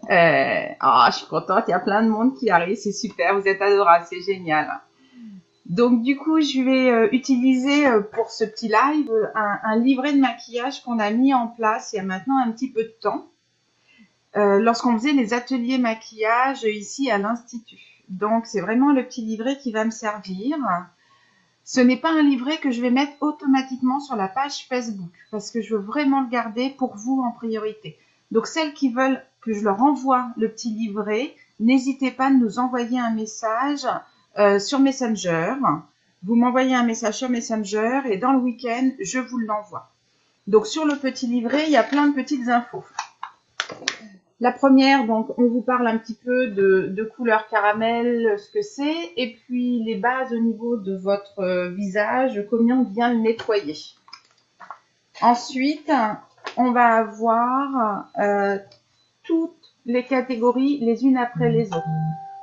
Je suis contente, il y a plein de monde qui arrive, c'est super, vous êtes adorables, c'est génial. Donc du coup, je vais utiliser pour ce petit live un livret de maquillage qu'on a mis en place il y a maintenant un petit peu de temps, lorsqu'on faisait les ateliers maquillage ici à l'Institut. Donc c'est vraiment le petit livret qui va me servir. Ce n'est pas un livret que je vais mettre automatiquement sur la page Facebook parce que je veux vraiment le garder pour vous en priorité. Donc celles qui veulent que je leur envoie le petit livret, n'hésitez pas à nous envoyer un message sur Messenger. Vous m'envoyez un message sur Messenger et dans le week-end, je vous l'envoie. Donc sur le petit livret, il y a plein de petites infos. La première, donc, on vous parle un petit peu de couleur caramel, ce que c'est, et puis les bases au niveau de votre visage, comment bien le nettoyer. Ensuite, on va avoir toutes les catégories les unes après les autres.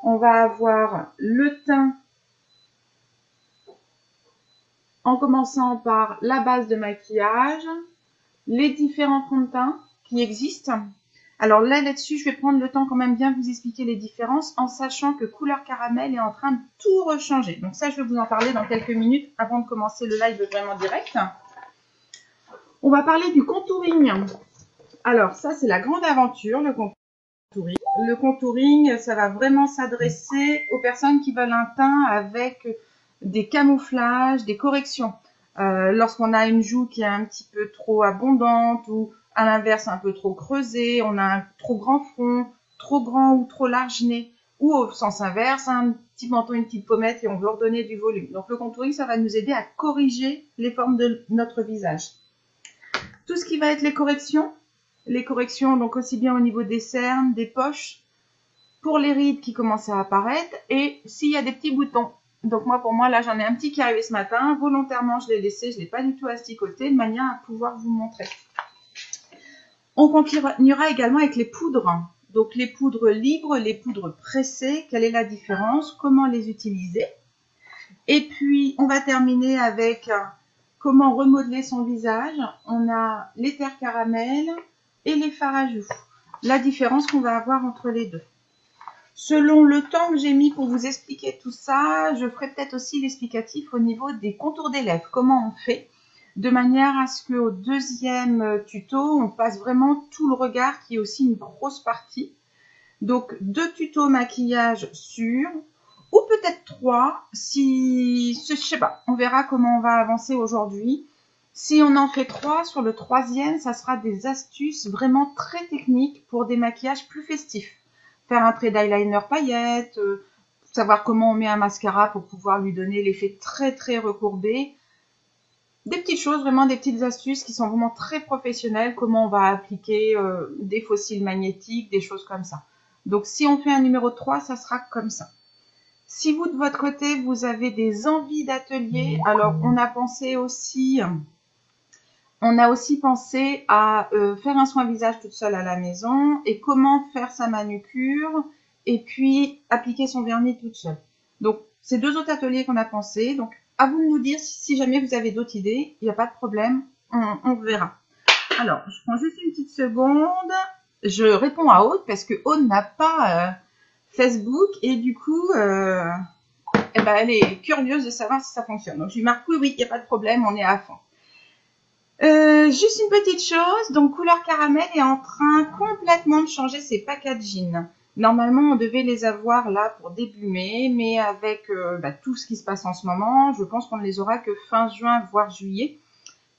On va avoir le teint, en commençant par la base de maquillage, les différents fonds de teint qui existent. Alors là-dessus, je vais prendre le temps quand même bien vous expliquer les différences en sachant que Couleur Caramel est en train de tout rechanger. Donc ça, je vais vous en parler dans quelques minutes avant de commencer le live vraiment direct. On va parler du contouring. Alors ça, c'est la grande aventure, le contouring. Le contouring, ça va vraiment s'adresser aux personnes qui veulent un teint avec des camouflages, des corrections. Lorsqu'on a une joue qui est un petit peu trop abondante ou à l'inverse un peu trop creusée, on a un trop grand front, trop grand ou trop large nez, ou au sens inverse, un petit menton, une petite pommette et on veut redonner du volume. Donc le contouring, ça va nous aider à corriger les formes de notre visage. Tout ce qui va être les corrections donc aussi bien au niveau des cernes, des poches, pour les rides qui commencent à apparaître et s'il y a des petits boutons. Donc moi, pour moi, là, j'en ai un petit qui est arrivé ce matin. Volontairement, je l'ai laissé, je ne l'ai pas du tout asticoté, de manière à pouvoir vous montrer. On continuera également avec les poudres. Donc les poudres libres, les poudres pressées, quelle est la différence, comment les utiliser. Et puis, on va terminer avec comment remodeler son visage. On a les terres caramel et les fards à joues. La différence qu'on va avoir entre les deux. Selon le temps que j'ai mis pour vous expliquer tout ça, je ferai peut-être aussi l'explicatif au niveau des contours des lèvres. Comment on fait de manière à ce qu'au deuxième tuto, on passe vraiment tout le regard qui est aussi une grosse partie. Donc 2 tutos maquillage sur, ou peut-être 3, si, je sais pas, on verra comment on va avancer aujourd'hui. Si on en fait 3, sur le troisième, ça sera des astuces vraiment très techniques pour des maquillages plus festifs. Faire un trait d'eyeliner paillettes, savoir comment on met un mascara pour pouvoir lui donner l'effet très très recourbé. Des petites choses, vraiment des petites astuces qui sont vraiment très professionnelles, comment on va appliquer des fossiles magnétiques, des choses comme ça. Donc si on fait un numéro 3, ça sera comme ça. Si vous de votre côté, vous avez des envies d'atelier, alors on a aussi pensé à faire un soin visage toute seule à la maison et comment faire sa manucure et puis appliquer son vernis toute seule. Donc, c'est 2 autres ateliers qu'on a pensé. Donc, à vous de nous dire si jamais vous avez d'autres idées. Il n'y a pas de problème, on verra. Alors, je prends juste une petite seconde. Je réponds à Aude parce que Aude n'a pas Facebook et du coup, elle est curieuse de savoir si ça fonctionne. Donc, je lui marque oui, il n'y a pas de problème, on est à fond. Juste une petite chose, donc Couleur Caramel est en train complètement de changer ses packaging. Normalement, on devait les avoir là pour début mai, mais avec tout ce qui se passe en ce moment, je pense qu'on ne les aura que fin juin, voire juillet.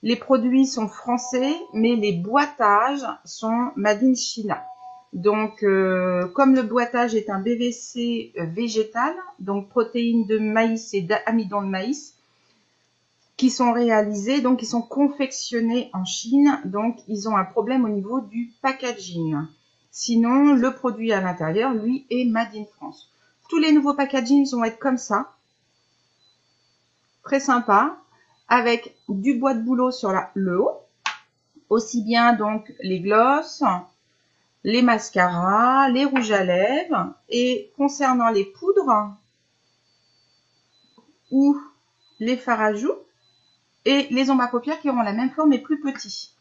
Les produits sont français, mais les boîtages sont made in China. Donc, comme le boîtage est un BVC végétal, donc protéines de maïs et d'amidon de maïs, qui sont réalisés, donc ils sont confectionnés en Chine, donc ils ont un problème au niveau du packaging. Sinon, le produit à l'intérieur, lui, est made in France. Tous les nouveaux packagings vont être comme ça, très sympa, avec du bois de bouleau sur le haut, aussi bien donc les glosses, les mascaras, les rouges à lèvres, et concernant les poudres ou les fards à joues, et les ombres à paupières qui auront la même forme mais plus petits.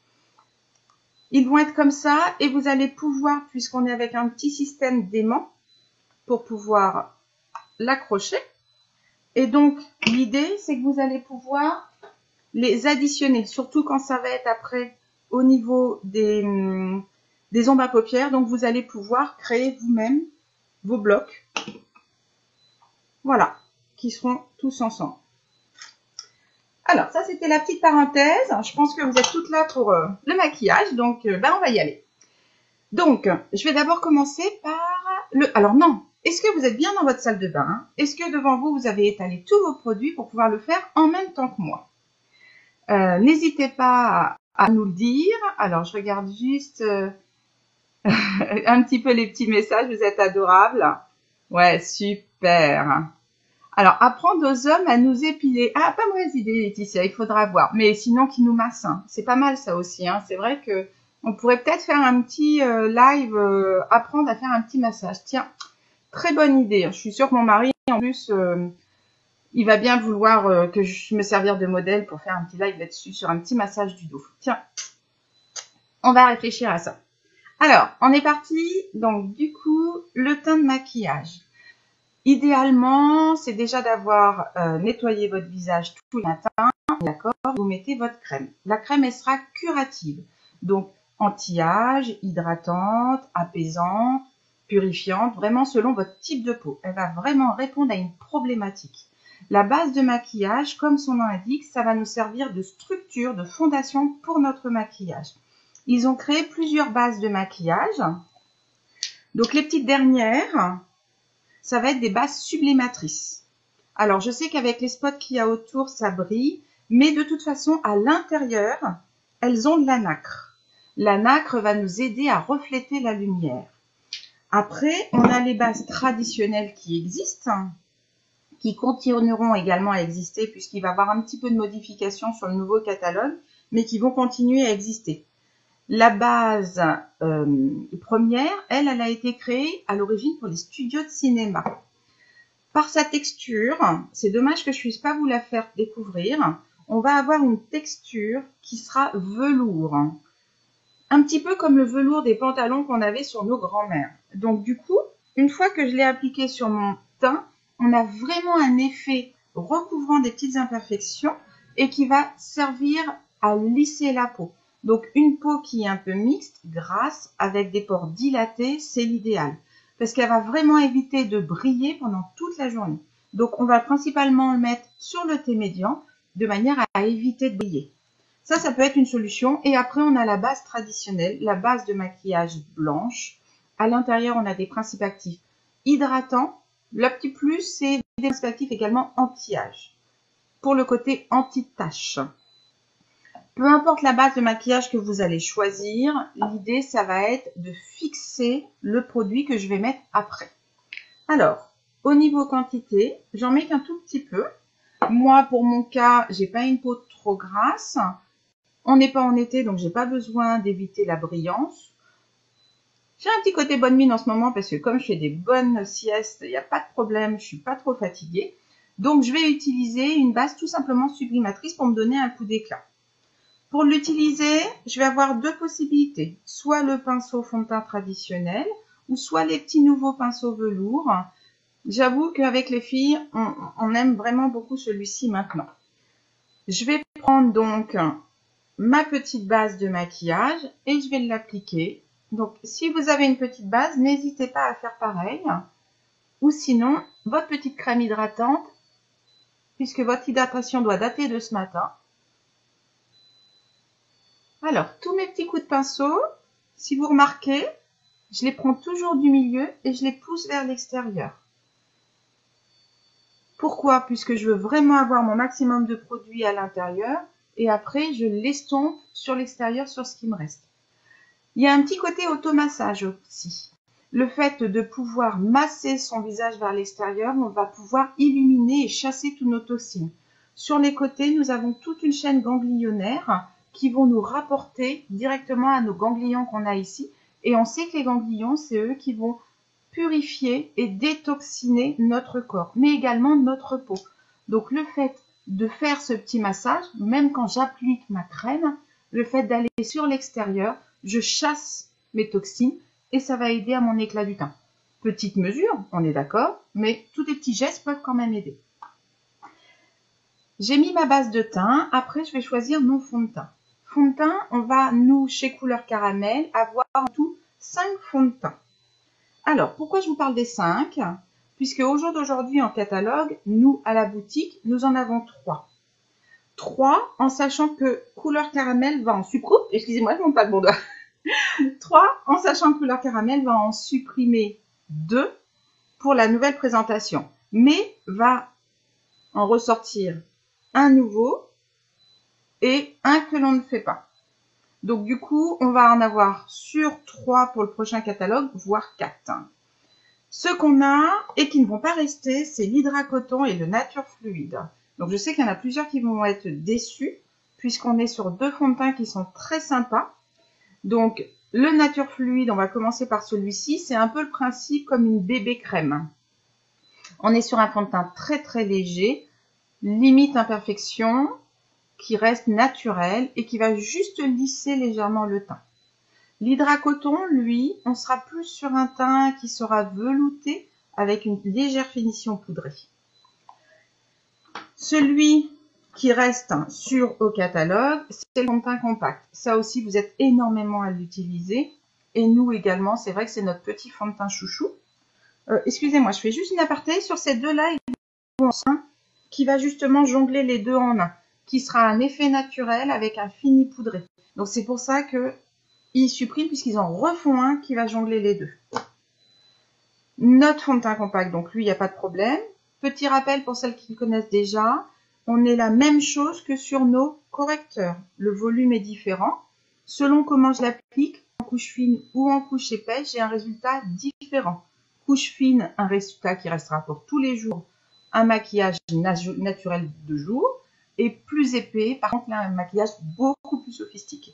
Ils vont être comme ça et vous allez pouvoir, puisqu'on est avec un petit système d'aimant, pour pouvoir l'accrocher. Et donc, l'idée, c'est que vous allez pouvoir les additionner, surtout quand ça va être après au niveau des ombres à paupières. Donc, vous allez pouvoir créer vous-même vos blocs. Voilà, qui seront tous ensemble. Alors, ça, c'était la petite parenthèse. Je pense que vous êtes toutes là pour le maquillage. Donc, on va y aller. Donc, je vais d'abord commencer par le... Alors, non. Est-ce que vous êtes bien dans votre salle de bain? Est-ce que devant vous, vous avez étalé tous vos produits pour pouvoir le faire en même temps que moi? N'hésitez pas à nous le dire. Alors, je regarde juste un petit peu les petits messages. Vous êtes adorables. Ouais, super. Alors, apprendre aux hommes à nous épiler. Ah, pas mauvaise idée, Laetitia, il faudra voir. Mais sinon, qu'ils nous massent. Hein. C'est pas mal, ça aussi. Hein. C'est vrai que on pourrait peut-être faire un petit live, apprendre à faire un petit massage. Tiens, très bonne idée. Je suis sûre que mon mari, en plus, il va bien vouloir que je me servir de modèle pour faire un petit live là-dessus, sur un petit massage du dos. Tiens, on va réfléchir à ça. Alors, on est parti. Donc, du coup, le teint de maquillage. Idéalement, c'est déjà d'avoir nettoyé votre visage tout le matin. D'accord, vous mettez votre crème. La crème, elle sera curative. Donc, anti-âge, hydratante, apaisante, purifiante, vraiment selon votre type de peau. Elle va vraiment répondre à une problématique. La base de maquillage, comme son nom l'indique, ça va nous servir de structure, de fondation pour notre maquillage. Ils ont créé plusieurs bases de maquillage. Donc, les petites dernières, ça va être des bases sublimatrices. Alors, je sais qu'avec les spots qu'il y a autour, ça brille, mais de toute façon, à l'intérieur, elles ont de la nacre. La nacre va nous aider à refléter la lumière. Après, on a les bases traditionnelles qui existent, qui continueront également à exister puisqu'il va y avoir un petit peu de modification sur le nouveau catalogue, mais qui vont continuer à exister. La base première, elle a été créée à l'origine pour les studios de cinéma. Par sa texture, c'est dommage que je ne puisse pas vous la faire découvrir, on va avoir une texture qui sera velours. Un petit peu comme le velours des pantalons qu'on avait sur nos grands-mères. Donc du coup, une fois que je l'ai appliqué sur mon teint, on a vraiment un effet recouvrant des petites imperfections et qui va servir à lisser la peau. Donc une peau qui est un peu mixte, grasse, avec des pores dilatés, c'est l'idéal. Parce qu'elle va vraiment éviter de briller pendant toute la journée. Donc on va principalement le mettre sur le thé médian de manière à éviter de briller. Ça peut être une solution. Et après, on a la base traditionnelle, la base de maquillage blanche. À l'intérieur, on a des principes actifs hydratants. Le petit plus, c'est des principes actifs également anti-âge. Pour le côté anti-tache. Peu importe la base de maquillage que vous allez choisir, l'idée, ça va être de fixer le produit que je vais mettre après. Alors, au niveau quantité, j'en mets qu'un tout petit peu. Moi, pour mon cas, j'ai pas une peau trop grasse. On n'est pas en été, donc j'ai pas besoin d'éviter la brillance. J'ai un petit côté bonne mine en ce moment parce que comme je fais des bonnes siestes, il n'y a pas de problème, je suis pas trop fatiguée. Donc je vais utiliser une base tout simplement sublimatrice pour me donner un coup d'éclat. Pour l'utiliser, je vais avoir deux possibilités. Soit le pinceau fond de teint traditionnel, ou soit les petits nouveaux pinceaux velours. J'avoue qu'avec les filles, on aime vraiment beaucoup celui-ci maintenant. Je vais prendre donc ma petite base de maquillage et je vais l'appliquer. Donc, si vous avez une petite base, n'hésitez pas à faire pareil. Ou sinon, votre petite crème hydratante, puisque votre hydratation doit dater de ce matin. Alors, tous mes petits coups de pinceau, si vous remarquez, je les prends toujours du milieu et je les pousse vers l'extérieur. Pourquoi? Puisque je veux vraiment avoir mon maximum de produits à l'intérieur. Et après, je l'estompe sur l'extérieur sur ce qui me reste. Il y a un petit côté automassage aussi. Le fait de pouvoir masser son visage vers l'extérieur, on va pouvoir illuminer et chasser tous nos toxines. Sur les côtés, nous avons toute une chaîne ganglionnaire qui vont nous rapporter directement à nos ganglions qu'on a ici. Et on sait que les ganglions, c'est eux qui vont purifier et détoxiner notre corps, mais également notre peau. Donc le fait de faire ce petit massage, même quand j'applique ma crème, le fait d'aller sur l'extérieur je chasse mes toxines et ça va aider à mon éclat du teint. Petite mesure, on est d'accord, mais tous les petits gestes peuvent quand même aider. J'ai mis ma base de teint, après je vais choisir mon fond de teint. Fond de teint, on va, nous, chez Couleur Caramel, avoir en tout 5 fonds de teint. Alors, pourquoi je vous parle des 5? Puisque au jour d'aujourd'hui, en catalogue, nous, à la boutique, nous en avons 3. 3, en sachant que Couleur Caramel va en supprimer... Excusez-moi, je ne monte pas le bon doigt. 3, en sachant que Couleur Caramel va en supprimer 2 pour la nouvelle présentation. Mais va en ressortir un nouveau et un que l'on ne fait pas. Donc du coup, on va en avoir sur 3 pour le prochain catalogue, voire 4. Ceux qu'on a et qui ne vont pas rester, c'est l'Hydracoton et le Nature Fluide. Donc je sais qu'il y en a plusieurs qui vont être déçus, puisqu'on est sur 2 fonds de teint qui sont très sympas. Donc le Nature Fluide, on va commencer par celui-ci. C'est un peu le principe comme une bébé crème. On est sur un fond de teint très très léger, limite imperfection, qui reste naturel et qui va juste lisser légèrement le teint. L'Hydracoton, lui, on sera plus sur un teint qui sera velouté avec une légère finition poudrée. Celui qui reste sur au catalogue, c'est le fond de teint compact. Ça aussi, vous êtes énormément à l'utiliser. Et nous également, c'est vrai que c'est notre petit fond de teint chouchou. Excusez-moi, je fais juste une aparté. Sur ces deux-là, il y a un qui va justement jongler les deux en un, qui sera un effet naturel avec un fini poudré. Donc c'est pour ça qu'ils suppriment, puisqu'ils en refont un qui va jongler les deux. Notre fond de teint compact, donc lui, il n'y a pas de problème. Petit rappel pour celles qui le connaissent déjà, on est la même chose que sur nos correcteurs. Le volume est différent. Selon comment je l'applique, en couche fine ou en couche épaisse, j'ai un résultat différent. Couche fine, un résultat qui restera pour tous les jours, un maquillage naturel de jour. Et plus épais, par contre, là, un maquillage beaucoup plus sophistiqué.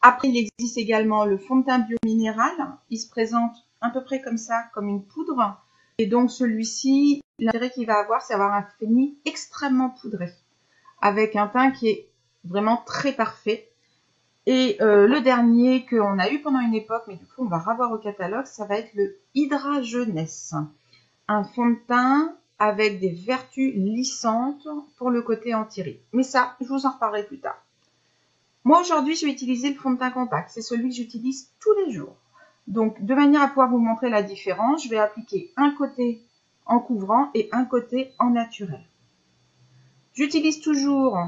Après, il existe également le fond de teint biominéral. Il se présente à peu près comme ça, comme une poudre. Et donc, celui-ci, l'intérêt qu'il va avoir, c'est avoir un fini extrêmement poudré, avec un teint qui est vraiment très parfait. Et le dernier qu'on a eu pendant une époque, mais du coup, on va revoir au catalogue, ça va être le Hydra Jeunesse. Un fond de teint avec des vertus lissantes pour le côté anti-rides. Mais ça, je vous en reparlerai plus tard. Moi, aujourd'hui, je vais utiliser le fond de teint compact. C'est celui que j'utilise tous les jours. Donc, de manière à pouvoir vous montrer la différence, je vais appliquer un côté en couvrant et un côté en naturel. J'utilise toujours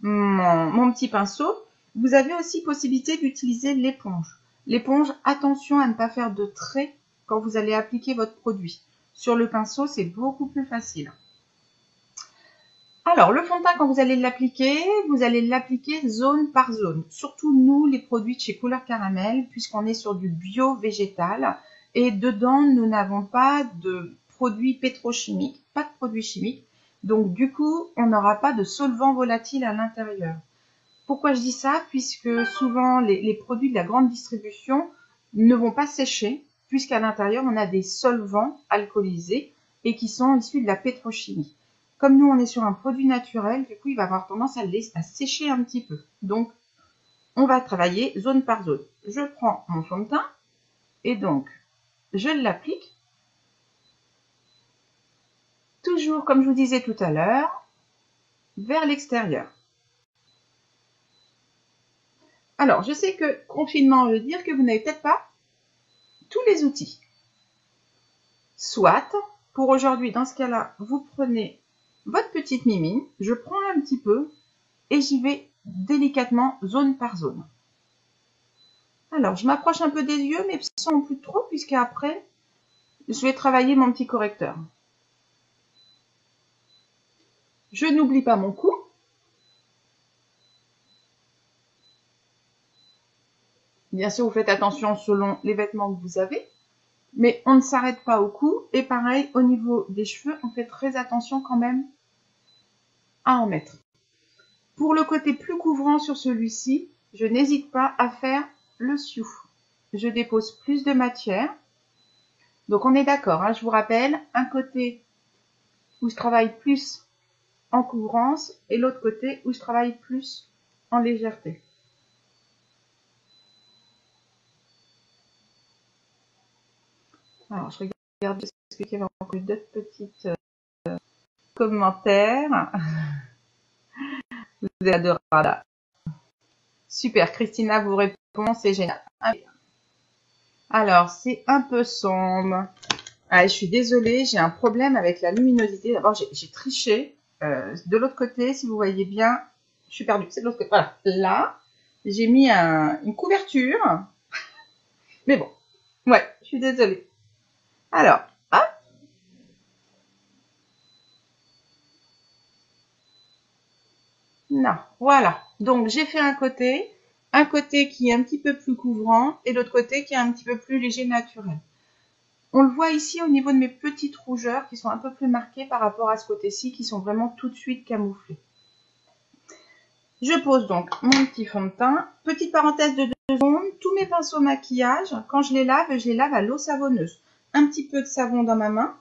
mon petit pinceau. Vous avez aussi possibilité d'utiliser l'éponge. L'éponge, attention à ne pas faire de traits quand vous allez appliquer votre produit. Sur le pinceau, c'est beaucoup plus facile. Alors, le fond de teint, quand vous allez l'appliquer zone par zone. Surtout, nous, les produits de chez Couleur Caramel, puisqu'on est sur du bio-végétal. Et dedans, nous n'avons pas de produits pétrochimiques, pas de produits chimiques. Donc, du coup, on n'aura pas de solvant volatile à l'intérieur. Pourquoi je dis ça? Puisque souvent, les produits de la grande distribution ne vont pas sécher, puisqu'à l'intérieur, on a des solvants alcoolisés et qui sont issus de la pétrochimie. Comme nous, on est sur un produit naturel, du coup, il va avoir tendance à sécher un petit peu. Donc, on va travailler zone par zone. Je prends mon fond de teint et donc, je l'applique. Toujours, comme je vous disais tout à l'heure, vers l'extérieur. Alors, je sais que confinement veut dire que vous n'avez peut-être pas tous les outils. Soit, pour aujourd'hui, dans ce cas-là, vous prenez votre petite mimine, je prends un petit peu et j'y vais délicatement, zone par zone. Alors, je m'approche un peu des yeux, mais sans plus trop, puisqu'après, je vais travailler mon petit correcteur. Je n'oublie pas mon cou. Bien sûr, vous faites attention selon les vêtements que vous avez, mais on ne s'arrête pas au cou. Et pareil, au niveau des cheveux, on fait très attention quand même à en mettre. Pour le côté plus couvrant sur celui-ci, je n'hésite pas à faire le sioux. Je dépose plus de matière. Donc on est d'accord, hein, je vous rappelle, un côté où je travaille plus en couvrance et l'autre côté où je travaille plus en légèreté. Alors, je regarde parce qu'il y avait encore d'autres petites commentaires. Vous êtes adorable. Super, Christina vous répond, c'est génial. Alors, c'est un peu sombre. Ah, je suis désolée, j'ai un problème avec la luminosité. D'abord, j'ai triché. De l'autre côté, si vous voyez bien, je suis perdue. C'est de l'autre côté. Voilà, là, j'ai mis une couverture. Mais bon, ouais, je suis désolée. Alors, hop. Non, voilà. Donc, j'ai fait un côté qui est un petit peu plus couvrant et l'autre côté qui est un petit peu plus léger naturel. On le voit ici au niveau de mes petites rougeurs qui sont un peu plus marquées par rapport à ce côté-ci qui sont vraiment tout de suite camouflées. Je pose donc mon petit fond de teint. Petite parenthèse de 2 secondes, tous mes pinceaux maquillage, quand je les lave à l'eau savonneuse. Un petit peu de savon dans ma main,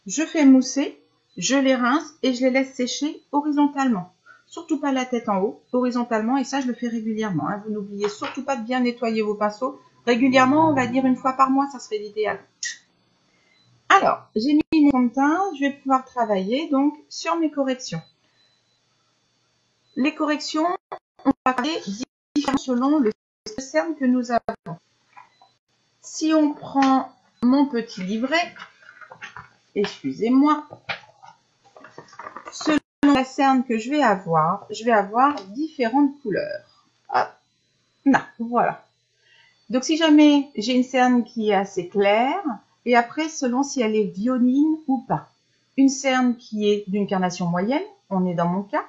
je fais mousser, je les rince et je les laisse sécher horizontalement. Surtout pas la tête en haut, horizontalement, et ça je le fais régulièrement. Hein. Vous n'oubliez surtout pas de bien nettoyer vos pinceaux. Régulièrement, on va dire 1 fois par mois, ça serait l'idéal. Alors, j'ai mis mon fond de teint, je vais pouvoir travailler donc sur mes corrections. Les corrections, on va parler différemment selon le cerne que nous avons. Si on prend mon petit livret, excusez-moi, selon la cerne que je vais avoir différentes couleurs. Hop, là, voilà. Donc si jamais j'ai une cerne qui est assez claire, et après selon si elle est vionine ou pas. Une cerne qui est d'une carnation moyenne, on est dans mon cas,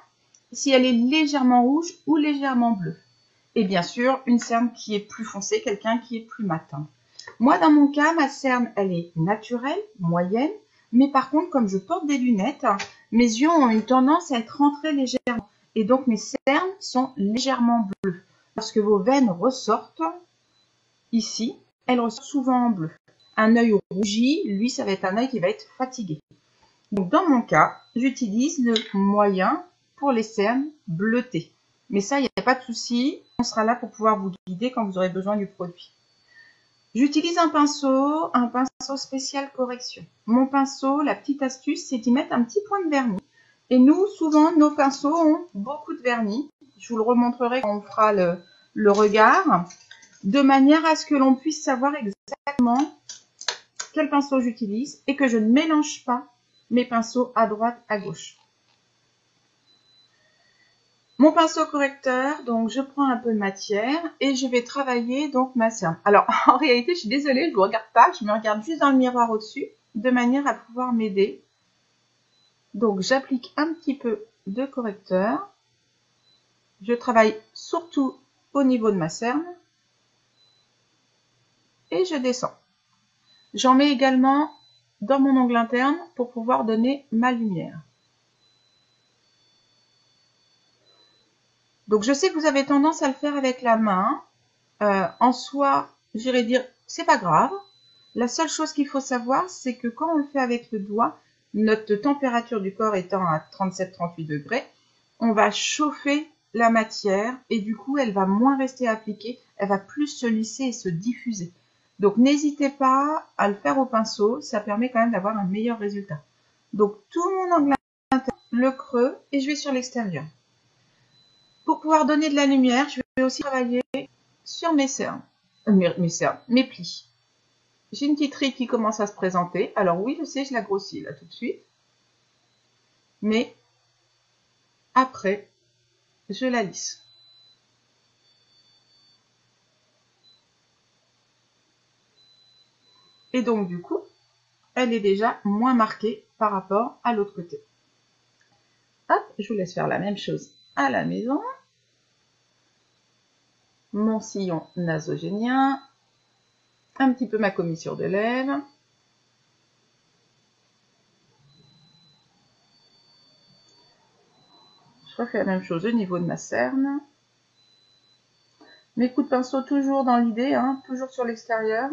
si elle est légèrement rouge ou légèrement bleue. Et bien sûr, une cerne qui est plus foncée, quelqu'un qui est plus matin. Moi, dans mon cas, ma cerne, elle est naturelle, moyenne, mais par contre, comme je porte des lunettes, mes yeux ont une tendance à être rentrés légèrement. Et donc, mes cernes sont légèrement bleues. Lorsque vos veines ressortent, ici, elles ressortent souvent en bleu. Un œil rougi, lui, ça va être un œil qui va être fatigué. Donc, dans mon cas, j'utilise le moyen pour les cernes bleutées. Mais ça, il n'y a pas de souci. On sera là pour pouvoir vous guider quand vous aurez besoin du produit. J'utilise un pinceau spécial correction. Mon pinceau, la petite astuce, c'est d'y mettre un petit point de vernis. Et nous, souvent, nos pinceaux ont beaucoup de vernis. Je vous le remontrerai quand on fera le regard, de manière à ce que l'on puisse savoir exactement quel pinceau j'utilise et que je ne mélange pas mes pinceaux à droite, à gauche. Mon pinceau correcteur, donc je prends un peu de matière et je vais travailler donc ma cerne. Alors en réalité, je suis désolée, je ne vous regarde pas, je me regarde juste dans le miroir au-dessus, de manière à pouvoir m'aider. Donc j'applique un petit peu de correcteur. Je travaille surtout au niveau de ma cerne et je descends. J'en mets également dans mon ongle interne pour pouvoir donner ma lumière. Donc je sais que vous avez tendance à le faire avec la main. En soi, j'irais dire, c'est pas grave. La seule chose qu'il faut savoir, c'est que quand on le fait avec le doigt, notre température du corps étant à 37-38 degrés, on va chauffer la matière et du coup, elle va moins rester appliquée, elle va plus se lisser et se diffuser. Donc n'hésitez pas à le faire au pinceau, ça permet quand même d'avoir un meilleur résultat. Donc tout mon angle interne, le creux et je vais sur l'extérieur. Pour pouvoir donner de la lumière, je vais aussi travailler sur mes cernes, mes plis. J'ai une petite ride qui commence à se présenter. Alors oui, je sais, je la grossis là tout de suite. Mais après, je la lisse. Et donc du coup, elle est déjà moins marquée par rapport à l'autre côté. Hop, je vous laisse faire la même chose à la maison. Mon sillon nasogénien. Un petit peu ma commissure de lèvres. Je refais la même chose au niveau de ma cerne. Mes coups de pinceau toujours dans l'idée, hein, toujours sur l'extérieur.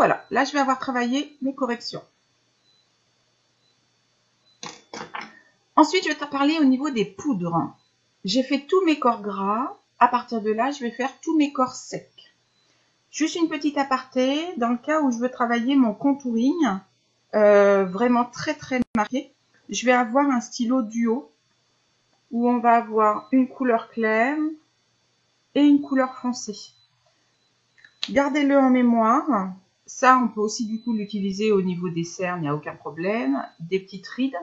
voilà, là je vais avoir travaillé mes corrections. Ensuite, je vais te parler au niveau des poudres. J'ai fait tous mes corps gras. À partir de là, je vais faire tous mes corps secs. Juste une petite aparté, dans le cas où je veux travailler mon contouring, vraiment très très marqué, je vais avoir un stylo duo où on va avoir une couleur claire et une couleur foncée. Gardez-le en mémoire. Ça, on peut aussi du coup l'utiliser au niveau des cernes, il n'y a aucun problème. Des petites rides.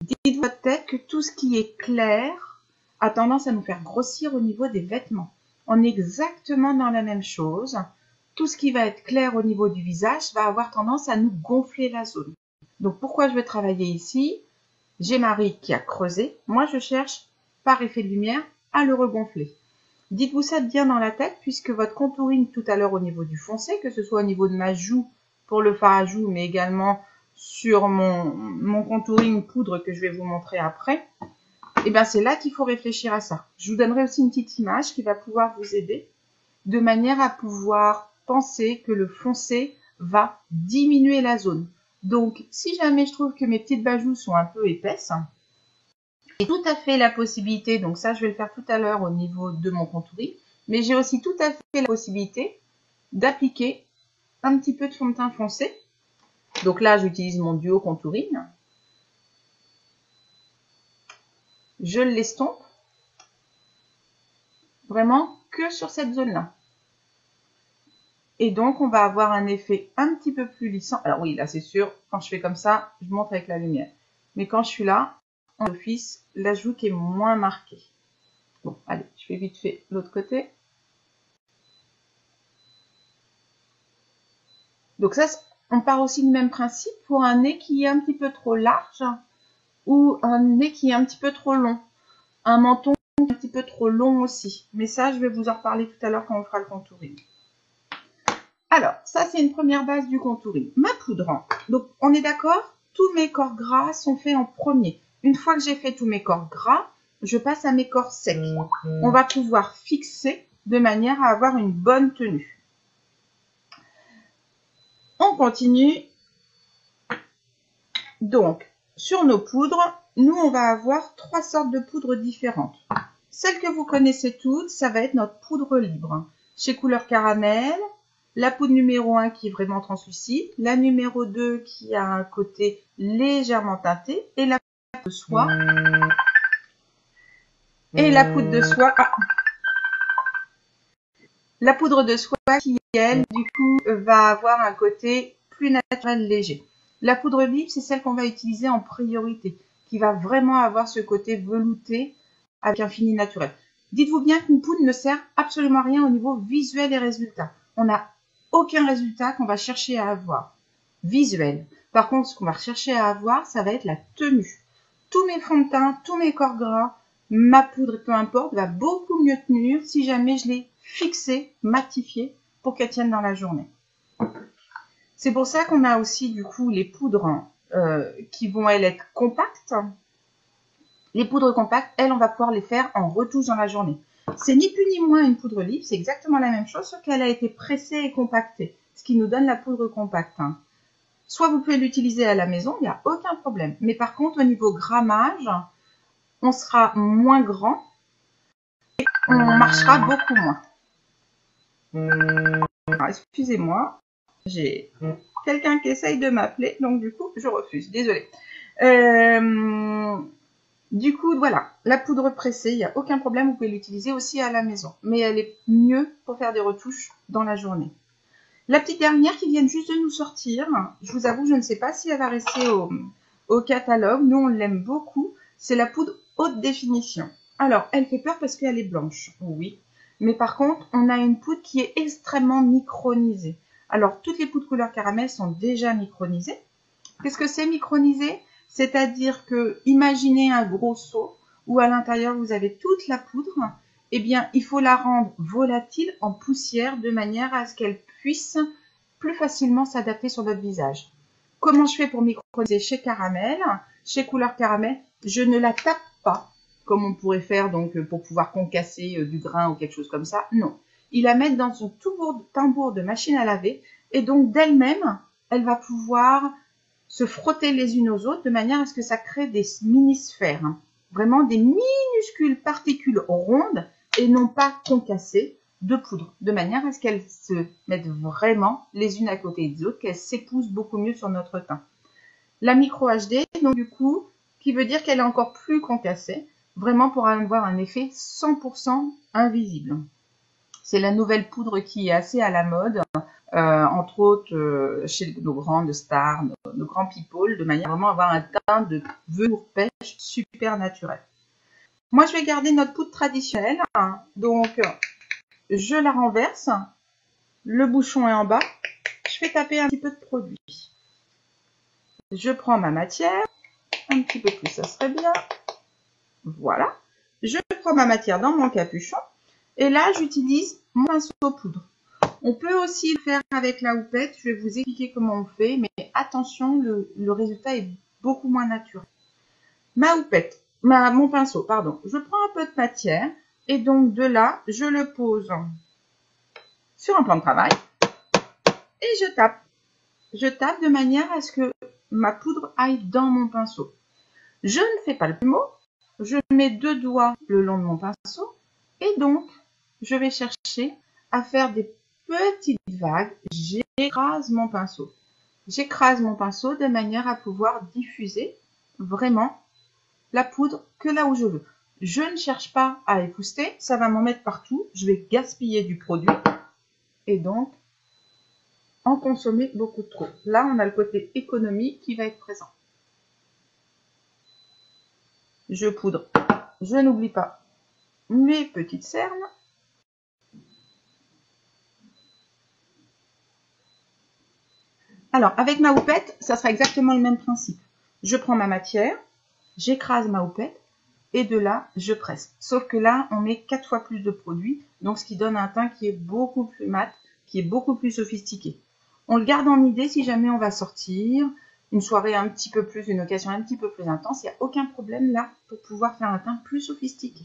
Dites votre tête que tout ce qui est clair a tendance à nous faire grossir au niveau des vêtements. On est exactement dans la même chose. Tout ce qui va être clair au niveau du visage va avoir tendance à nous gonfler la zone. Donc pourquoi je vais travailler ici? J'ai ma ride qui a creusé. Moi, je cherche, par effet de lumière, à le regonfler. Dites-vous ça bien dans la tête, puisque votre contouring tout à l'heure au niveau du foncé, que ce soit au niveau de ma joue pour le fard à joue, mais également sur mon contouring poudre que je vais vous montrer après, et bien c'est là qu'il faut réfléchir à ça. Je vous donnerai aussi une petite image qui va pouvoir vous aider, de manière à pouvoir penser que le foncé va diminuer la zone. Donc, si jamais je trouve que mes petites bajoues sont un peu épaisses, j'ai tout à fait la possibilité, donc ça je vais le faire tout à l'heure au niveau de mon contouring, mais j'ai aussi tout à fait la possibilité d'appliquer un petit peu de fond de teint foncé. Donc là, j'utilise mon duo contouring. Je l'estompe vraiment que sur cette zone-là. Et donc, on va avoir un effet un petit peu plus lissant. Alors oui, là, c'est sûr, quand je fais comme ça, je montre avec la lumière. Mais quand je suis là, en office, la joue qui est moins marquée. Bon, allez, je fais vite fait l'autre côté. Donc ça, on part aussi du même principe pour un nez qui est un petit peu trop large ou un nez qui est un petit peu trop long. Un menton un petit peu trop long aussi. Mais ça, je vais vous en reparler tout à l'heure quand on fera le contouring. Alors, ça, c'est une première base du contouring. Ma poudre. Donc, on est d'accord? Tous mes corps gras sont faits en premier. Une fois que j'ai fait tous mes corps gras, je passe à mes corps secs. On va pouvoir fixer de manière à avoir une bonne tenue. On continue. Donc, sur nos poudres, nous, on va avoir 3 sortes de poudres différentes. Celle que vous connaissez toutes, ça va être notre poudre libre. Chez Couleur Caramel, la poudre numéro 1 qui est vraiment translucide, la numéro 2 qui a un côté légèrement teinté, et la poudre de soie. Et la poudre de soie, la poudre de soie qui, elle, du coup, va avoir un côté plus naturel, léger. La poudre vive, c'est celle qu'on va utiliser en priorité, qui va vraiment avoir ce côté velouté avec un fini naturel. Dites-vous bien qu'une poudre ne sert absolument à rien au niveau visuel et résultat. On n'a aucun résultat qu'on va chercher à avoir visuel. Par contre, ce qu'on va rechercher à avoir, ça va être la tenue. Tous mes fonds de teint, tous mes corps gras, ma poudre, peu importe, va beaucoup mieux tenir si jamais je l'ai fixée, matifiée, pour qu'elle tienne dans la journée. C'est pour ça qu'on a aussi du coup les poudres qui vont elles être compactes. Les poudres compactes, elles, on va pouvoir les faire en retouche dans la journée. C'est ni plus ni moins une poudre libre, c'est exactement la même chose, sauf qu'elle a été pressée et compactée, ce qui nous donne la poudre compacte. Soit vous pouvez l'utiliser à la maison, il n'y a aucun problème. Mais par contre, au niveau grammage, on sera moins grand et on marchera beaucoup moins. Excusez-moi, j'ai quelqu'un qui essaye de m'appeler, donc du coup, je refuse. Désolée. Du coup, voilà, la poudre pressée, il n'y a aucun problème, vous pouvez l'utiliser aussi à la maison. Mais elle est mieux pour faire des retouches dans la journée. La petite dernière qui vient juste de nous sortir, je vous avoue, je ne sais pas si elle va rester au catalogue. Nous, on l'aime beaucoup. C'est la poudre haute définition. Alors, elle fait peur parce qu'elle est blanche, oui. Mais par contre, on a une poudre qui est extrêmement micronisée. Alors, toutes les poudres couleur caramel sont déjà micronisées. Qu'est-ce que c'est micronisé? C'est-à-dire que, imaginez un gros seau où à l'intérieur vous avez toute la poudre. Eh bien, il faut la rendre volatile en poussière de manière à ce qu'elle puisse plus facilement s'adapter sur notre visage. Comment je fais pour microniser chez Caramel? Chez Couleur Caramel, je ne la tape pas, comme on pourrait faire donc pour pouvoir concasser du grain ou quelque chose comme ça. Non. Ils la mettent dans un tambour de machine à laver et donc d'elle-même, elle va pouvoir se frotter les unes aux autres de manière à ce que ça crée des mini-sphères, hein. Vraiment des minuscules particules rondes et non pas concassées de poudre, de manière à ce qu'elles se mettent vraiment les unes à côté des autres, qu'elles s'épousent beaucoup mieux sur notre teint. La micro HD, donc du coup, qui veut dire qu'elle est encore plus concassée, vraiment pour avoir un effet 100% invisible. C'est la nouvelle poudre qui est assez à la mode, entre autres chez nos grandes stars, nos grands people, de manière à vraiment avoir un teint de velours pêche super naturel. Moi, je vais garder notre poudre traditionnelle, hein. Donc je la renverse, le bouchon est en bas, je fais taper un petit peu de produit. Je prends ma matière, un petit peu plus, ça serait bien. Voilà. Je prends ma matière dans mon capuchon et là, j'utilise mon pinceau poudre. On peut aussi le faire avec la houppette. Je vais vous expliquer comment on fait, mais attention, le résultat est beaucoup moins naturel. Mon pinceau, pardon. Je prends un peu de matière et donc de là, je le pose sur un plan de travail et je tape. Je tape de manière à ce que ma poudre aille dans mon pinceau. Je ne fais pas le plumeau, je mets 2 doigts le long de mon pinceau et donc je vais chercher à faire des petites vagues. J'écrase mon pinceau. J'écrase mon pinceau de manière à pouvoir diffuser vraiment la poudre que là où je veux. Je ne cherche pas à épousseter, ça va m'en mettre partout. Je vais gaspiller du produit et donc en consommer beaucoup trop. Là, on a le côté économique qui va être présent. Je poudre. Je n'oublie pas mes petites cernes. Alors, avec ma houppette, ça sera exactement le même principe. Je prends ma matière, j'écrase ma houppette et de là, je presse. Sauf que là, on met 4 fois plus de produit, donc ce qui donne un teint qui est beaucoup plus mat, qui est beaucoup plus sophistiqué. On le garde en idée si jamais on va sortir, une soirée un petit peu plus, une occasion un petit peu plus intense, il n'y a aucun problème là pour pouvoir faire un teint plus sophistiqué.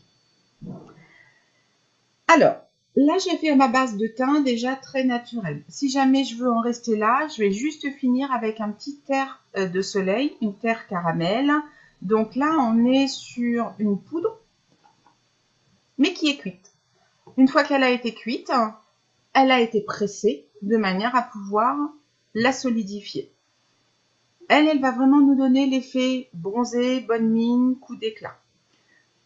Alors, là, j'ai fait ma base de teint déjà très naturelle. Si jamais je veux en rester là, je vais juste finir avec un petit terre de soleil, une terre caramel. Donc là, on est sur une poudre, mais qui est cuite. Une fois qu'elle a été cuite, elle a été pressée de manière à pouvoir la solidifier. Elle va vraiment nous donner l'effet bronzé, bonne mine, coup d'éclat.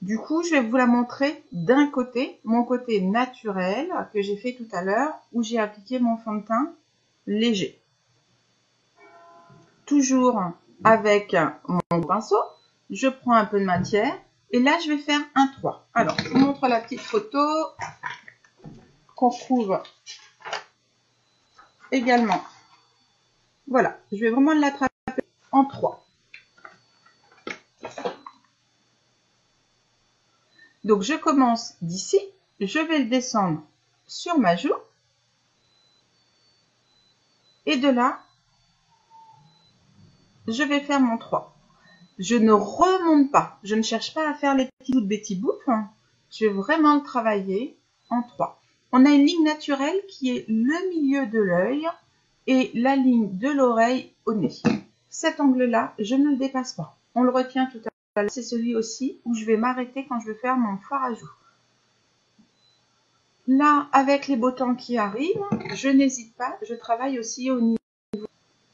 Du coup, je vais vous la montrer d'un côté, mon côté naturel que j'ai fait tout à l'heure, où j'ai appliqué mon fond de teint léger. Toujours avec mon pinceau, je prends un peu de matière et là, je vais faire un 3. Alors, je vous montre la petite photo qu'on trouve également. Voilà, je vais vraiment l'attraper en 3. Donc, je commence d'ici, je vais le descendre sur ma joue. Et de là, je vais faire mon 3. Je ne remonte pas. Je ne cherche pas à faire les petits bouts. Je vais vraiment le travailler en 3. On a une ligne naturelle qui est le milieu de l'œil et la ligne de l'oreille au nez. Cet angle-là, je ne le dépasse pas. On le retient tout à l'heure. C'est celui aussi où je vais m'arrêter quand je vais faire mon fard à joues. Là, avec les beaux temps qui arrivent, je n'hésite pas. Je travaille aussi au niveau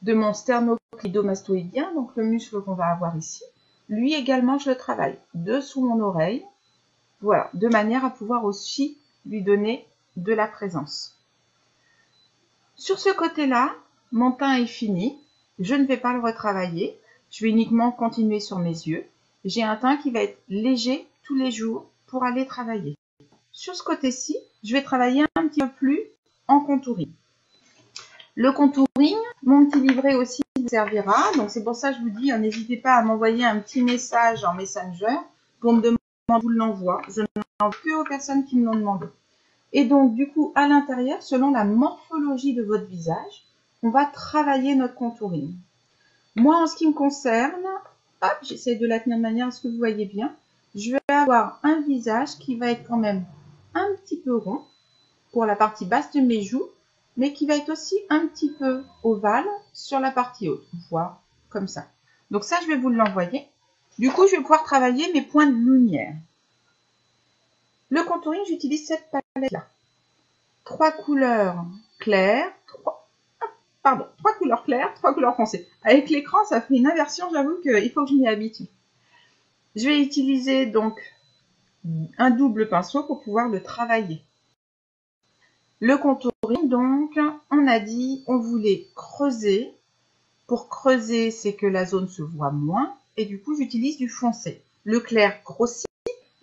de mon sternocleidomastoïdien, donc le muscle qu'on va avoir ici. Lui également, je le travaille dessous mon oreille. Voilà, de manière à pouvoir aussi lui donner de la présence. Sur ce côté-là, mon teint est fini. Je ne vais pas le retravailler. Je vais uniquement continuer sur mes yeux. J'ai un teint qui va être léger tous les jours pour aller travailler. Sur ce côté-ci, je vais travailler un petit peu plus en contouring. Le contouring, mon petit livret aussi vous servira. Donc c'est pour ça que je vous dis, n'hésitez pas à m'envoyer un petit message en Messenger pour me demander où je l'envoie. Je n'en veux plus aux personnes qui me l'ont demandé. Et donc du coup, à l'intérieur, selon la morphologie de votre visage, on va travailler notre contouring. Moi, en ce qui me concerne, hop, j'essaie de la tenir de manière à ce que vous voyez bien. Je vais avoir un visage qui va être quand même un petit peu rond pour la partie basse de mes joues, mais qui va être aussi un petit peu ovale sur la partie haute, voire comme ça. Donc ça, je vais vous l'envoyer. Du coup, je vais pouvoir travailler mes points de lumière. Le contouring, j'utilise cette palette-là. 3 couleurs claires, 3 couleurs claires, 3 couleurs foncées. Avec l'écran, ça fait une inversion, j'avoue qu'il faut que je m'y habitue. Je vais utiliser donc un double pinceau pour pouvoir le travailler. Le contouring, donc, on a dit, on voulait creuser. Pour creuser, c'est que la zone se voit moins. Et du coup, j'utilise du foncé. Le clair grossit,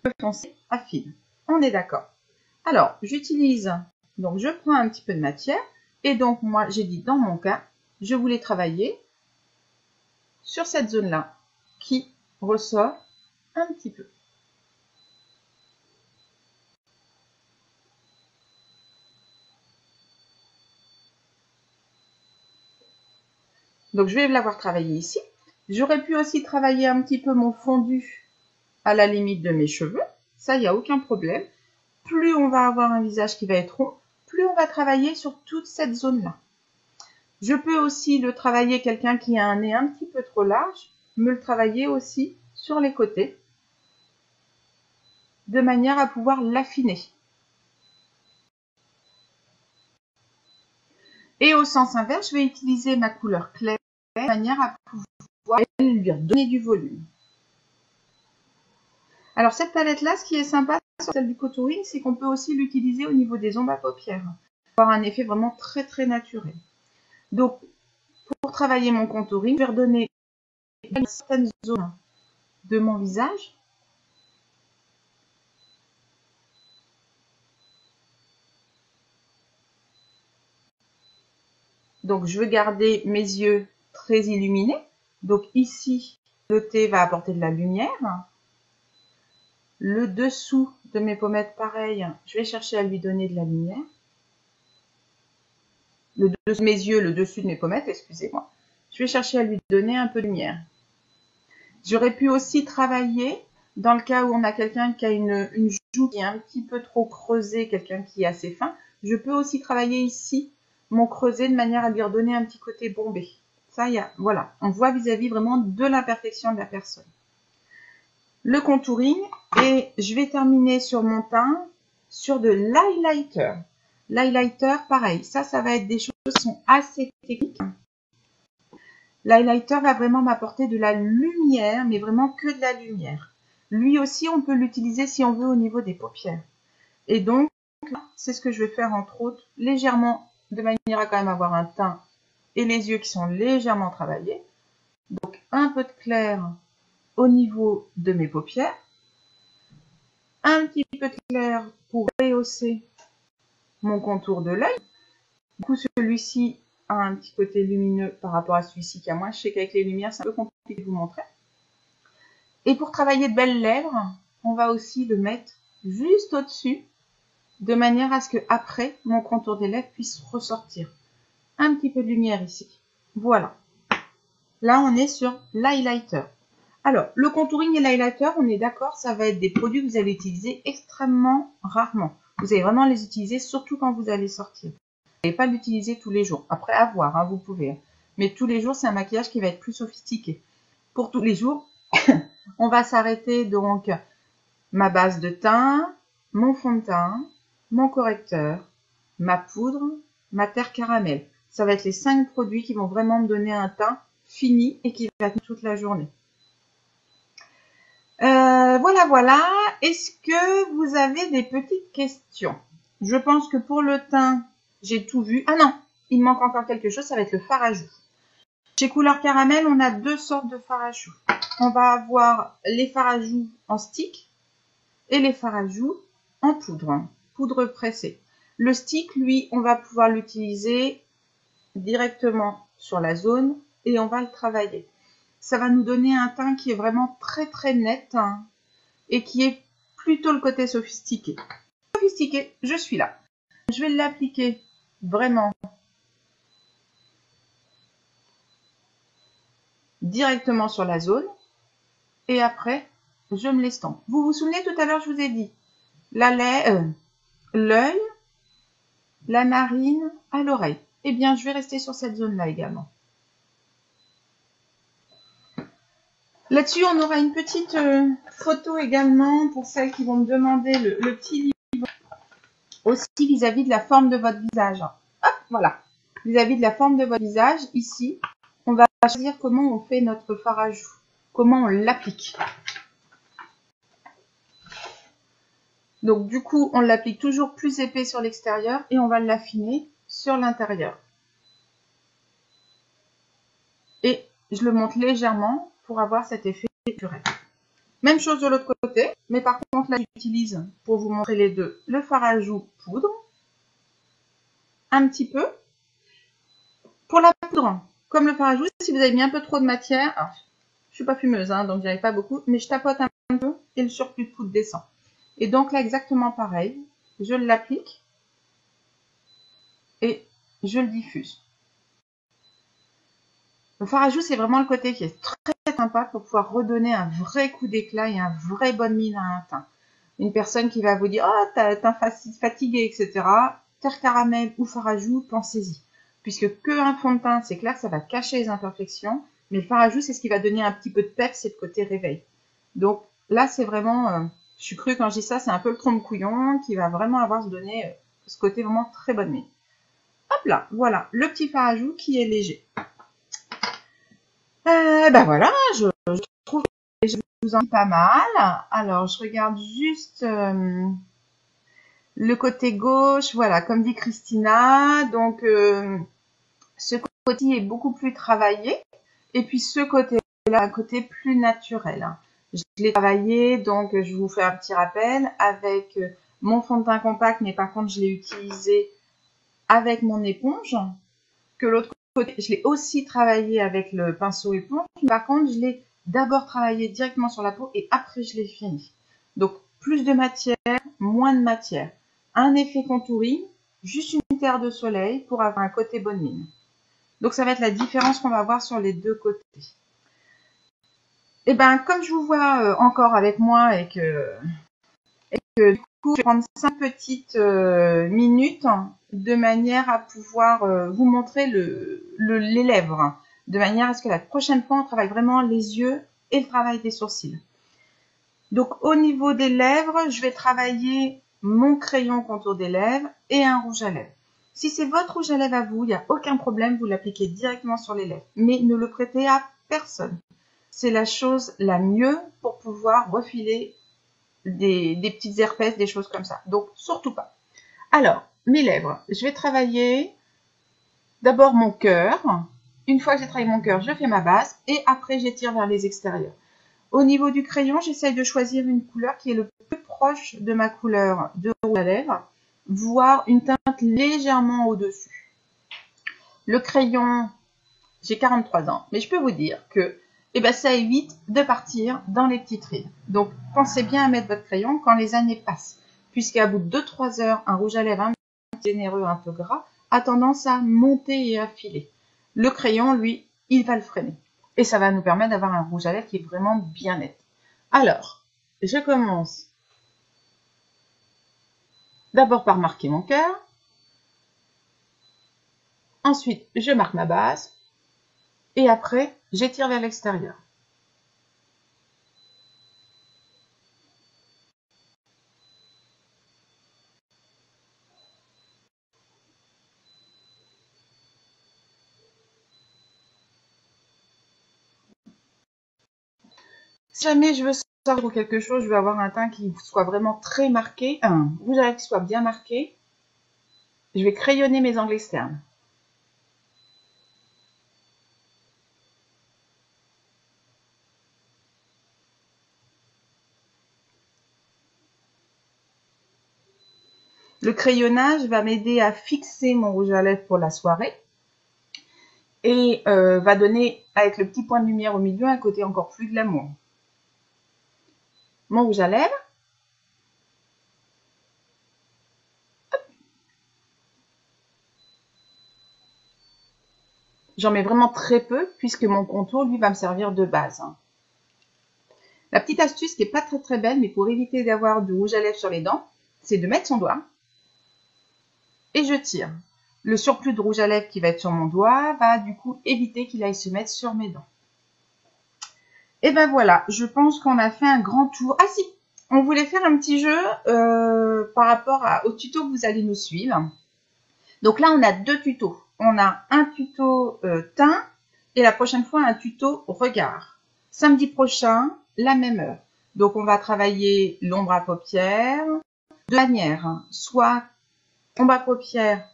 le foncé affine. On est d'accord. Alors, j'utilise, donc je prends un petit peu de matière. Et donc, moi, j'ai dit, dans mon cas, je voulais travailler sur cette zone-là qui ressort un petit peu. Donc, je vais l'avoir travaillé ici. J'aurais pu aussi travailler un petit peu mon fondu à la limite de mes cheveux. Ça, il n'y a aucun problème. Plus on va avoir un visage qui va être rond, plus on va travailler sur toute cette zone-là. Je peux aussi le travailler, quelqu'un qui a un nez un petit peu trop large, me le travailler aussi sur les côtés, de manière à pouvoir l'affiner. Et au sens inverse, je vais utiliser ma couleur claire, de manière à pouvoir lui donner du volume. Alors cette palette-là, ce qui est sympa sur celle du contouring, c'est qu'on peut aussi l'utiliser au niveau des ombres à paupières, pour avoir un effet vraiment très très naturel. Donc, pour travailler mon contouring, je vais redonner une certaine zone de mon visage. Donc, je veux garder mes yeux très illuminés. Donc, ici, le thé va apporter de la lumière. Le dessous de mes pommettes, pareil, je vais chercher à lui donner de la lumière. Le dessus de mes yeux, le dessus de mes pommettes, excusez-moi. Je vais chercher à lui donner un peu de lumière. J'aurais pu aussi travailler, dans le cas où on a quelqu'un qui a une joue qui est un petit peu trop creusée, quelqu'un qui est assez fin, je peux aussi travailler ici mon creuset de manière à lui redonner un petit côté bombé. Ça, voilà, on voit vis-à-vis vraiment de l'imperfection de la personne. Le contouring, et je vais terminer sur mon teint sur de l'highlighter. L'highlighter, pareil, ça va être des choses qui sont assez techniques. L'highlighter va vraiment m'apporter de la lumière, mais vraiment que de la lumière. Lui aussi, on peut l'utiliser si on veut au niveau des paupières. Et donc, c'est ce que je vais faire entre autres, légèrement, de manière à quand même avoir un teint et les yeux qui sont légèrement travaillés. Donc, un peu de clair au niveau de mes paupières. Un petit peu de clair pour rehausser mon contour de l'œil. Du coup, celui-ci a un petit côté lumineux par rapport à celui-ci qui a moins. Je sais qu'avec les lumières, c'est un peu compliqué de vous montrer. Et pour travailler de belles lèvres, on va aussi le mettre juste au-dessus, de manière à ce que après mon contour des lèvres puisse ressortir. Un petit peu de lumière ici. Voilà. Là, on est sur l'highlighter. Alors, le contouring et l'highlighter, on est d'accord, ça va être des produits que vous allez utiliser extrêmement rarement. Vous allez vraiment les utiliser, surtout quand vous allez sortir. Vous n'allez pas l'utiliser tous les jours. Après, à voir, hein, vous pouvez. Mais tous les jours, c'est un maquillage qui va être plus sophistiqué. Pour tous les jours, on va s'arrêter donc ma base de teint, mon fond de teint, mon correcteur, ma poudre, ma terre caramel. Ça va être les 5 produits qui vont vraiment me donner un teint fini et qui va tenir toute la journée. Voilà. Est-ce que vous avez des petites questions? Je pense que pour le teint, j'ai tout vu. Ah non, il manque encore quelque chose, ça va être le fard à joues. Chez Couleur Caramel, on a 2 sortes de fard à joues. On va avoir les fards à joues en stick et les fards à joues en poudre, poudre pressée. Le stick, lui, on va pouvoir l'utiliser directement sur la zone et on va le travailler. Ça va nous donner un teint qui est vraiment très très net hein, et qui est plutôt le côté sophistiqué. Sophistiqué, je suis là. Je vais l'appliquer vraiment directement sur la zone et après je me l'estompe. Vous vous souvenez tout à l'heure je vous ai dit l'œil, la narine à l'oreille. Eh bien, je vais rester sur cette zone-là également. Là-dessus, on aura une petite photo également pour celles qui vont me demander le petit livre aussi vis-à-vis de la forme de votre visage. Hop, voilà. Vis-à-vis de la forme de votre visage, ici, on va choisir comment on fait notre fard à joues, comment on l'applique. Donc, du coup, on l'applique toujours plus épais sur l'extérieur et on va l'affiner sur l'intérieur. Et je le monte légèrement pour avoir cet effet naturel. Même chose de l'autre côté, mais par contre, là, j'utilise, pour vous montrer les deux, le fard à joues poudre, un petit peu. Pour la poudre, comme le fard à joues, si vous avez mis un peu trop de matière, alors, je suis pas fumeuse, hein, donc j'y arrive pas beaucoup, mais je tapote un peu et le surplus de poudre descend. Et donc là, exactement pareil, je l'applique et je le diffuse. Le fard à joues, c'est vraiment le côté qui est très sympa pour pouvoir redonner un vrai coup d'éclat et un vrai bonne mine à un teint. Une personne qui va vous dire « Oh, t'as un teint fatigué, etc. » Terre caramel ou fard à joues, pensez-y. Puisque que un fond de teint, c'est clair, ça va cacher les imperfections. Mais le fard à joues, c'est ce qui va donner un petit peu de peps et de côté réveil. Donc là, c'est vraiment... je suis crue quand je dis ça, c'est un peu le trompe-couillon qui va vraiment avoir ce côté vraiment très bonne mine. Hop là, voilà, le petit fard à joues qui est léger. Ben voilà, je trouve que je vous en dis pas mal. Alors, je regarde juste le côté gauche, voilà, comme dit Christina. Donc, ce côté est beaucoup plus travaillé. Et puis, ce côté-là, un côté plus naturel. Je l'ai travaillé, donc je vous fais un petit rappel avec mon fond de teint compact, mais par contre, je l'ai utilisé avec mon éponge. Que l'autre côté, je l'ai aussi travaillé avec le pinceau éponge. Par contre, je l'ai d'abord travaillé directement sur la peau et après, je l'ai fini. Donc, plus de matière, moins de matière. Un effet contouring, juste une terre de soleil pour avoir un côté bonne mine. Donc, ça va être la différence qu'on va avoir sur les deux côtés. Et ben, comme je vous vois encore avec moi et que du coup, je vais prendre 5 petites minutes de manière à pouvoir vous montrer les lèvres, de manière à ce que la prochaine fois, on travaille vraiment les yeux et le travail des sourcils. Donc, au niveau des lèvres, je vais travailler mon crayon contour des lèvres et un rouge à lèvres. Si c'est votre rouge à lèvres à vous, il n'y a aucun problème, vous l'appliquez directement sur les lèvres. Mais ne le prêtez à personne. C'est la chose la mieux pour pouvoir refiler des petites herpès, des choses comme ça. Donc, surtout pas. Alors, mes lèvres. Je vais travailler d'abord mon cœur. Une fois que j'ai travaillé mon cœur, je fais ma base et après, j'étire vers les extérieurs. Au niveau du crayon, j'essaye de choisir une couleur qui est le plus proche de ma couleur de rouge à lèvres, voire une teinte légèrement au-dessus. Le crayon, j'ai 43 ans, mais je peux vous dire que ça évite de partir dans les petites rides. Donc, pensez bien à mettre votre crayon quand les années passent, puisqu'à bout de 2-3 heures, un rouge à lèvres un peu généreux, un peu gras, a tendance à monter et à filer. Le crayon, lui, il va le freiner. Et ça va nous permettre d'avoir un rouge à lèvres qui est vraiment bien net. Alors, je commence d'abord par marquer mon cœur. Ensuite, je marque ma base. Et après, j'étire vers l'extérieur. Si jamais je veux sortir pour quelque chose, je veux avoir un teint qui soit vraiment très marqué, un rouge à lèvres qui soit bien marqué, je vais crayonner mes angles externes. Le crayonnage va m'aider à fixer mon rouge à lèvres pour la soirée et va donner, avec le petit point de lumière au milieu, un côté encore plus glamour. Mon rouge à lèvres. J'en mets vraiment très peu puisque mon contour, lui, va me servir de base. La petite astuce qui n'est pas très belle, mais pour éviter d'avoir du rouge à lèvres sur les dents, c'est de mettre son doigt et je tire. Le surplus de rouge à lèvres qui va être sur mon doigt va du coup éviter qu'il aille se mettre sur mes dents. Et ben voilà, je pense qu'on a fait un grand tour. Ah si, on voulait faire un petit jeu par rapport au tuto que vous allez nous suivre. Donc là, on a deux tutos. On a un tuto teint et la prochaine fois un tuto regard. Samedi prochain, la même heure. Donc on va travailler l'ombre à paupières de manière soit ombre à paupières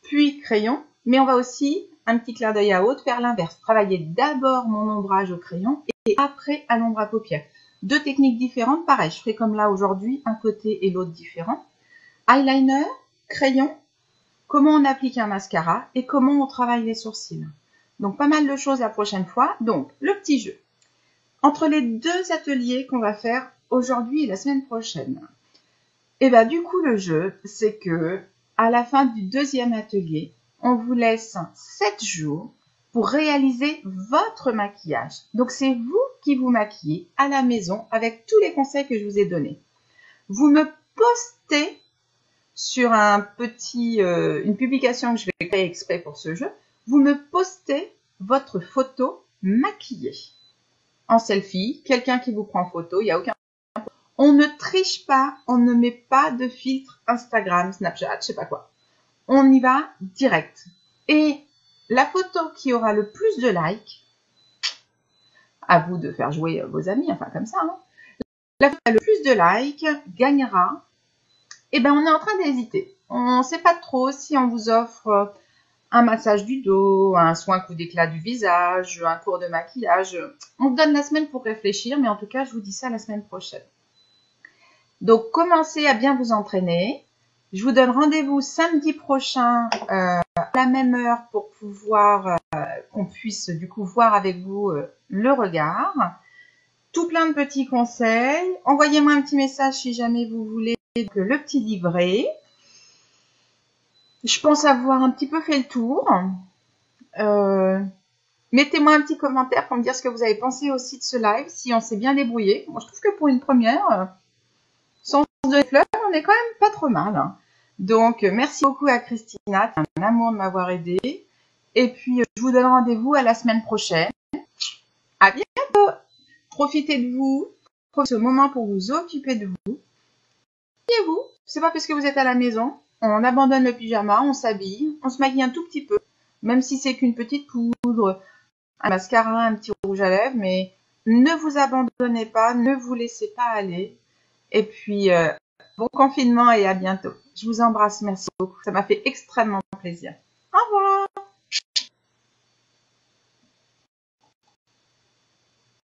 puis crayon, mais on va aussi, un petit clin d'œil à haute, faire l'inverse. Travailler d'abord mon ombrage au crayon et après à l'ombre à paupières. Deux techniques différentes, pareil, je ferai comme là aujourd'hui, un côté et l'autre différent. Eyeliner, crayon, comment on applique un mascara et comment on travaille les sourcils. Donc pas mal de choses la prochaine fois. Donc le petit jeu. Entre les deux ateliers qu'on va faire aujourd'hui et la semaine prochaine. Et bien du coup le jeu, c'est que à la fin du deuxième atelier, on vous laisse 7 jours pour réaliser votre maquillage. Donc c'est vous qui vous maquillez à la maison avec tous les conseils que je vous ai donnés. Vous me postez sur une publication que je vais créer exprès pour ce jeu, vous me postez votre photo maquillée en selfie, quelqu'un qui vous prend photo, il n'y a aucun problème. On ne triche pas, on ne met pas de filtre Instagram, Snapchat, je sais pas quoi. On y va direct. Et la photo qui aura le plus de likes, à vous de faire jouer vos amis, enfin comme ça, hein. La photo qui a le plus de likes gagnera. Eh ben, on est en train d'hésiter. On ne sait pas trop si on vous offre un massage du dos, un soin coup d'éclat du visage, un cours de maquillage. On vous donne la semaine pour réfléchir, mais en tout cas, je vous dis ça la semaine prochaine. Donc, commencez à bien vous entraîner. Je vous donne rendez-vous samedi prochain à la même heure pour pouvoir qu'on puisse du coup voir avec vous le regard. Tout plein de petits conseils. Envoyez-moi un petit message si jamais vous voulez le petit livret. Je pense avoir un petit peu fait le tour. Mettez-moi un petit commentaire pour me dire ce que vous avez pensé aussi de ce live, si on s'est bien débrouillé. Moi, je trouve que pour une première, sans de fleurs, on est quand même pas trop mal. Hein. Donc, merci beaucoup à Christina, c'est un amour de m'avoir aidé. Et puis, je vous donne rendez-vous à la semaine prochaine. À bientôt. Profitez de vous. Profitez de ce moment pour vous occuper de vous. Et vous, c'est pas parce que vous êtes à la maison, on abandonne le pyjama, on s'habille, on se maquille un tout petit peu, même si c'est qu'une petite poudre, un mascara, un petit rouge à lèvres, mais ne vous abandonnez pas, ne vous laissez pas aller. Et puis, bon confinement et à bientôt. Je vous embrasse, merci beaucoup. Ça m'a fait extrêmement plaisir. Au revoir.